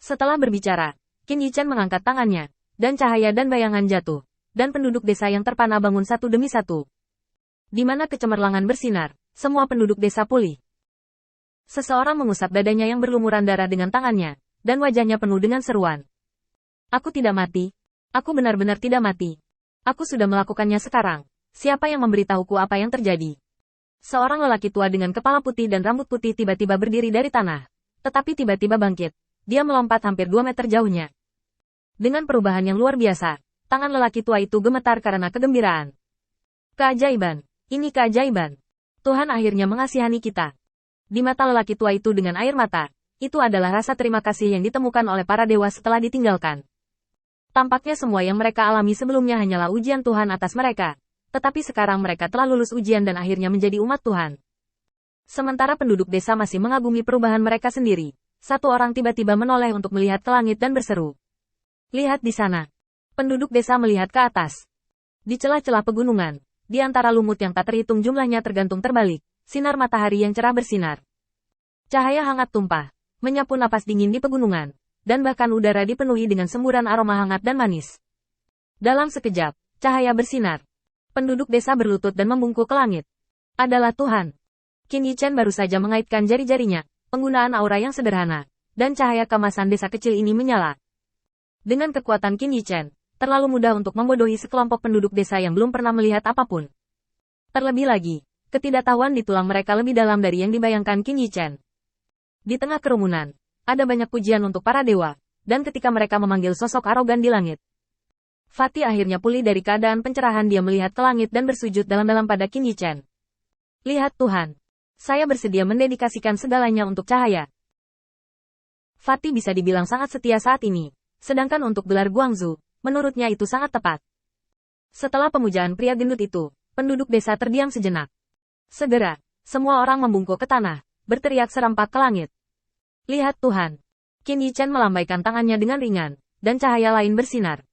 Setelah berbicara, Qin Yichen mengangkat tangannya, dan cahaya dan bayangan jatuh, dan penduduk desa yang terpana bangun satu demi satu. Di mana kecemerlangan bersinar, semua penduduk desa pulih. Seseorang mengusap dadanya yang berlumuran darah dengan tangannya, dan wajahnya penuh dengan seruan. Aku tidak mati. Aku benar-benar tidak mati. Aku sudah melakukannya sekarang. Siapa yang memberitahuku apa yang terjadi? Seorang lelaki tua dengan kepala putih dan rambut putih tiba-tiba berdiri dari tanah. Tetapi tiba-tiba bangkit. Dia melompat hampir 2 meter jauhnya. Dengan perubahan yang luar biasa, tangan lelaki tua itu gemetar karena kegembiraan. Keajaiban. Ini keajaiban. Tuhan akhirnya mengasihani kita. Di mata lelaki tua itu dengan air mata, itu adalah rasa terima kasih yang ditemukan oleh para dewa setelah ditinggalkan. Tampaknya semua yang mereka alami sebelumnya hanyalah ujian Tuhan atas mereka. Tetapi sekarang mereka telah lulus ujian dan akhirnya menjadi umat Tuhan. Sementara penduduk desa masih mengagumi perubahan mereka sendiri, satu orang tiba-tiba menoleh untuk melihat ke langit dan berseru. Lihat di sana. Penduduk desa melihat ke atas. Di celah-celah pegunungan, di antara lumut yang tak terhitung jumlahnya tergantung terbalik, sinar matahari yang cerah bersinar. Cahaya hangat tumpah, menyapu napas dingin di pegunungan, dan bahkan udara dipenuhi dengan semburan aroma hangat dan manis. Dalam sekejap, cahaya bersinar. Penduduk desa berlutut dan membungkuk ke langit. Adalah Tuhan. Qin Yichen baru saja mengaitkan jari-jarinya, penggunaan aura yang sederhana, dan cahaya kemasan desa kecil ini menyala. Dengan kekuatan Qin Yichen, terlalu mudah untuk membodohi sekelompok penduduk desa yang belum pernah melihat apapun. Terlebih lagi, ketidaktahuan di tulang mereka lebih dalam dari yang dibayangkan Qin Yichen. Di tengah kerumunan, ada banyak pujian untuk para dewa, dan ketika mereka memanggil sosok arogan di langit, Fatih akhirnya pulih dari keadaan pencerahan. Dia melihat ke langit dan bersujud dalam-dalam pada Qin Yichen. Lihat Tuhan. Saya bersedia mendedikasikan segalanya untuk cahaya. Fatih bisa dibilang sangat setia saat ini. Sedangkan untuk gelar Guangzhou, menurutnya itu sangat tepat. Setelah pemujaan pria gendut itu, penduduk desa terdiam sejenak. Segera, semua orang membungkuk ke tanah, berteriak serempak ke langit. Lihat Tuhan. Qin Yichen melambaikan tangannya dengan ringan, dan cahaya lain bersinar.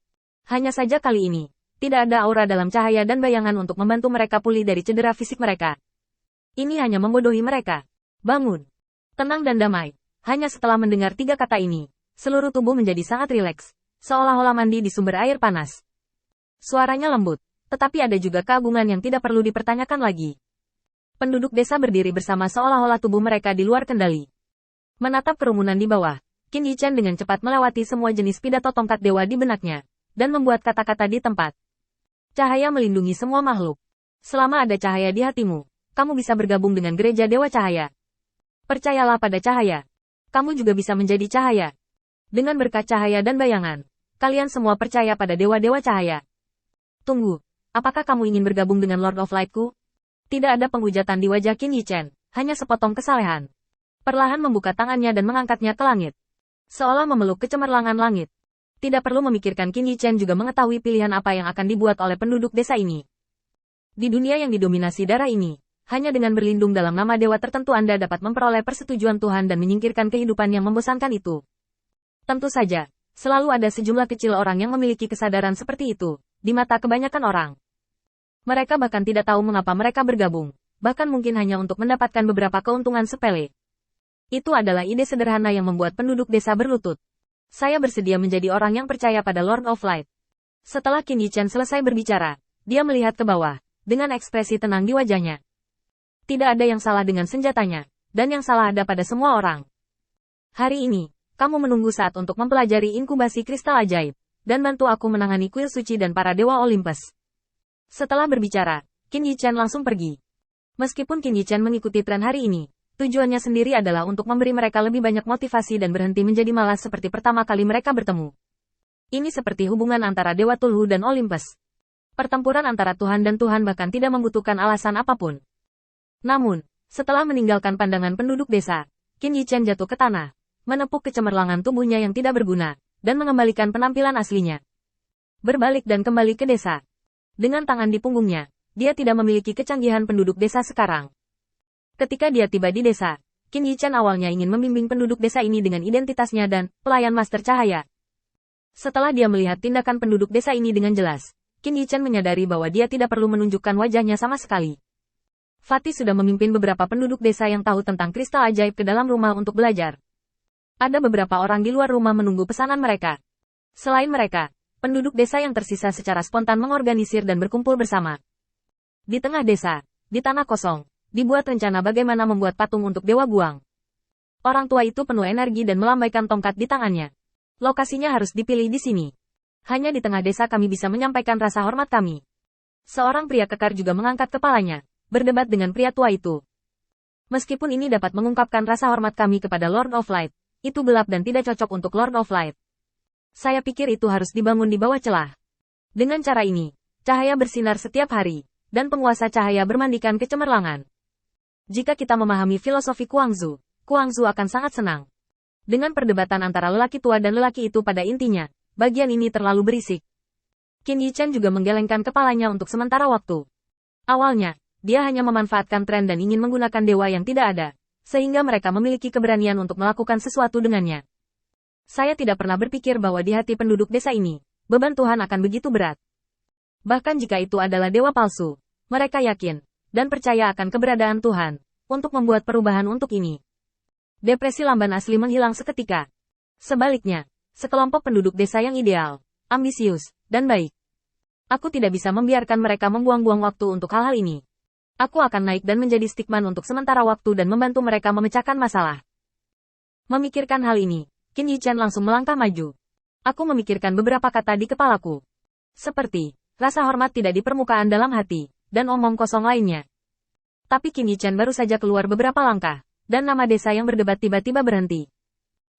Hanya saja kali ini, tidak ada aura dalam cahaya dan bayangan untuk membantu mereka pulih dari cedera fisik mereka. Ini hanya membodohi mereka. Bangun. Tenang dan damai. Hanya setelah mendengar 3 kata ini, seluruh tubuh menjadi sangat rileks, seolah-olah mandi di sumber air panas. Suaranya lembut, tetapi ada juga keagungan yang tidak perlu dipertanyakan lagi. Penduduk desa berdiri bersama seolah-olah tubuh mereka di luar kendali. Menatap kerumunan di bawah, Qin Yichen dengan cepat melewati semua jenis pidato tongkat dewa di benaknya, dan membuat kata-kata di tempat. Cahaya melindungi semua makhluk. Selama ada cahaya di hatimu, kamu bisa bergabung dengan gereja Dewa Cahaya. Percayalah pada cahaya. Kamu juga bisa menjadi cahaya. Dengan berkat cahaya dan bayangan, kalian semua percaya pada Dewa-Dewa Cahaya. Tunggu, apakah kamu ingin bergabung dengan Lord of Light-ku? Tidak ada penghujatan di wajah Qin Yichen, hanya sepotong kesalehan. Perlahan membuka tangannya dan mengangkatnya ke langit. Seolah memeluk kecemerlangan langit. Tidak perlu memikirkan, Qin Yichen juga mengetahui pilihan apa yang akan dibuat oleh penduduk desa ini. Di dunia yang didominasi darah ini, hanya dengan berlindung dalam nama dewa tertentu Anda dapat memperoleh persetujuan Tuhan dan menyingkirkan kehidupan yang membosankan itu. Tentu saja, selalu ada sejumlah kecil orang yang memiliki kesadaran seperti itu, di mata kebanyakan orang. Mereka bahkan tidak tahu mengapa mereka bergabung, bahkan mungkin hanya untuk mendapatkan beberapa keuntungan sepele. Itu adalah ide sederhana yang membuat penduduk desa berlutut. Saya bersedia menjadi orang yang percaya pada Lord of Light. Setelah Qin Yichen selesai berbicara, dia melihat ke bawah, dengan ekspresi tenang di wajahnya. Tidak ada yang salah dengan senjatanya, dan yang salah ada pada semua orang. Hari ini, kamu menunggu saat untuk mempelajari inkubasi kristal ajaib, dan bantu aku menangani kuil suci dan para dewa Olympus. Setelah berbicara, Qin Yichen langsung pergi. Meskipun Qin Yichen mengikuti tren hari ini, tujuannya sendiri adalah untuk memberi mereka lebih banyak motivasi dan berhenti menjadi malas seperti pertama kali mereka bertemu. Ini seperti hubungan antara Dewa Tulhu dan Olympus. Pertempuran antara Tuhan dan Tuhan bahkan tidak membutuhkan alasan apapun. Namun, setelah meninggalkan pandangan penduduk desa, Qin Yichen jatuh ke tanah, menepuk kecemerlangan tubuhnya yang tidak berguna, dan mengembalikan penampilan aslinya. Berbalik dan kembali ke desa. Dengan tangan di punggungnya, dia tidak memiliki kecanggihan penduduk desa sekarang. Ketika dia tiba di desa, Qin Yichen awalnya ingin membimbing penduduk desa ini dengan identitasnya dan pelayan Master Cahaya. Setelah dia melihat tindakan penduduk desa ini dengan jelas, Qin Yichen menyadari bahwa dia tidak perlu menunjukkan wajahnya sama sekali. Fatih sudah memimpin beberapa penduduk desa yang tahu tentang kristal ajaib ke dalam rumah untuk belajar. Ada beberapa orang di luar rumah menunggu pesanan mereka. Selain mereka, penduduk desa yang tersisa secara spontan mengorganisir dan berkumpul bersama. Di tengah desa, di tanah kosong, dibuat rencana bagaimana membuat patung untuk Dewa Guang. Orang tua itu penuh energi dan melambaikan tongkat di tangannya. Lokasinya harus dipilih di sini. Hanya di tengah desa kami bisa menyampaikan rasa hormat kami. Seorang pria kekar juga mengangkat kepalanya, berdebat dengan pria tua itu. Meskipun ini dapat mengungkapkan rasa hormat kami kepada Lord of Light, itu gelap dan tidak cocok untuk Lord of Light. Saya pikir itu harus dibangun di bawah celah. Dengan cara ini, cahaya bersinar setiap hari, dan penguasa cahaya bermandikan kecemerlangan. Jika kita memahami filosofi Kuangzu akan sangat senang. Dengan perdebatan antara lelaki tua dan lelaki itu pada intinya, bagian ini terlalu berisik. Qin Yichen juga menggelengkan kepalanya untuk sementara waktu. Awalnya, dia hanya memanfaatkan tren dan ingin menggunakan dewa yang tidak ada, sehingga mereka memiliki keberanian untuk melakukan sesuatu dengannya. Saya tidak pernah berpikir bahwa di hati penduduk desa ini, beban Tuhan akan begitu berat. Bahkan jika itu adalah dewa palsu, mereka yakin, dan percaya akan keberadaan Tuhan, untuk membuat perubahan untuk ini. Depresi lamban asli menghilang seketika. Sebaliknya, sekelompok penduduk desa yang ideal, ambisius, dan baik. Aku tidak bisa membiarkan mereka membuang-buang waktu untuk hal-hal ini. Aku akan naik dan menjadi stickman untuk sementara waktu dan membantu mereka memecahkan masalah. Memikirkan hal ini, Qin Yichen langsung melangkah maju. Aku memikirkan beberapa kata di kepalaku. Seperti, rasa hormat tidak di permukaan dalam hati, dan omong kosong lainnya. Tapi Qin Yichen baru saja keluar beberapa langkah, dan nama desa yang berdebat tiba-tiba berhenti.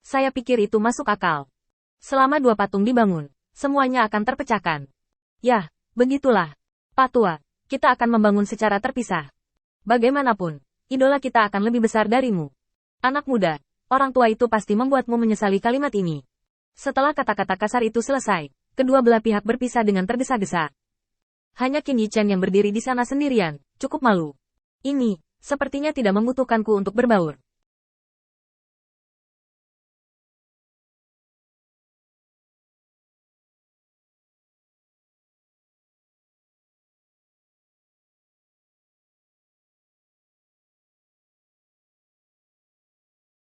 Saya pikir itu masuk akal. Selama 2 patung dibangun, semuanya akan terpecahkan. Yah, begitulah. Pak Tua, kita akan membangun secara terpisah. Bagaimanapun, idola kita akan lebih besar darimu. Anak muda, orang tua itu pasti membuatmu menyesali kalimat ini. Setelah kata-kata kasar itu selesai, kedua belah pihak berpisah dengan tergesa-gesa. Hanya Qin Yichen yang berdiri di sana sendirian, cukup malu. Ini, sepertinya tidak membutuhkanku untuk berbaur.